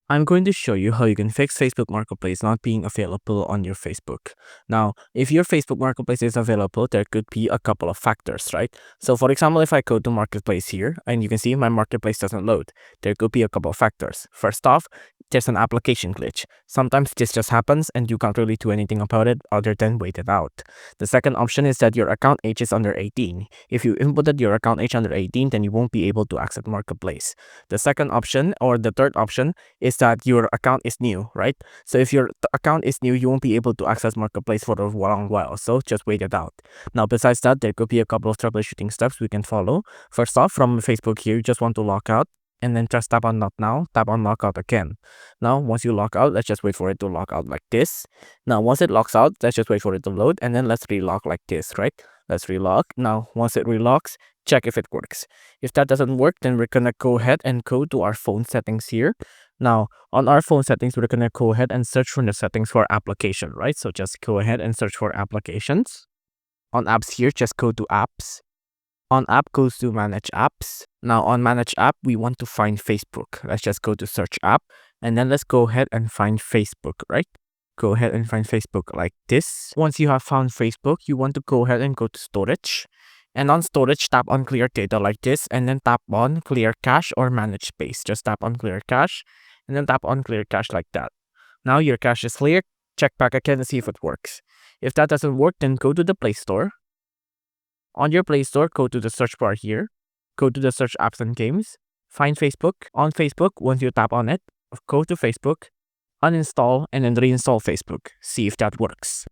I'm going to show you how you can fix Facebook Marketplace not being available on your Facebook. Now, if your Facebook Marketplace is available, there could be a couple of factors, right? So for example, if I go to Marketplace here, and you can see my Marketplace doesn't load, there could be a couple of factors. First off, there's an application glitch. Sometimes this just happens and you can't really do anything about it other than wait it out. The second option is that your account age is under 18. If you inputted your account age under 18, then you won't be able to access Marketplace. The second option, or the third option, is that your account is new, right? So if your account is new, you won't be able to access Marketplace for a long while. So just wait it out. Now, besides that, there could be a couple of troubleshooting steps we can follow. First off, from Facebook here, you just want to log out and then just tap on not now, tap on log out again. Now, once you log out, let's just wait for it to log out like this. Now, once it logs out, let's just wait for it to load and then let's relog like this, right? Let's relog. Now, once it relogs, check if it works. If that doesn't work, then we're gonna go ahead and go to our phone settings here. Now, on our phone settings, we're gonna go ahead and search for the settings for application, right? So just go ahead and search for applications. On apps here, just go to apps. On app goes to manage apps. Now on manage app, we want to find Facebook. Let's just go to search app and then let's go ahead and find Facebook, right? Go ahead and find Facebook like this. Once you have found Facebook, you want to go ahead and go to storage. And on storage, tap on clear data like this and then tap on clear cache or manage space. Just tap on clear cache and then tap on clear cache like that. Now your cache is clear. Check back again to see if it works. If that doesn't work, then go to the Play Store. On your Play Store, go to the search bar here. Go to the search apps and games. Find Facebook. On Facebook, once you tap on it, go to Facebook, uninstall, and then reinstall Facebook. See if that works.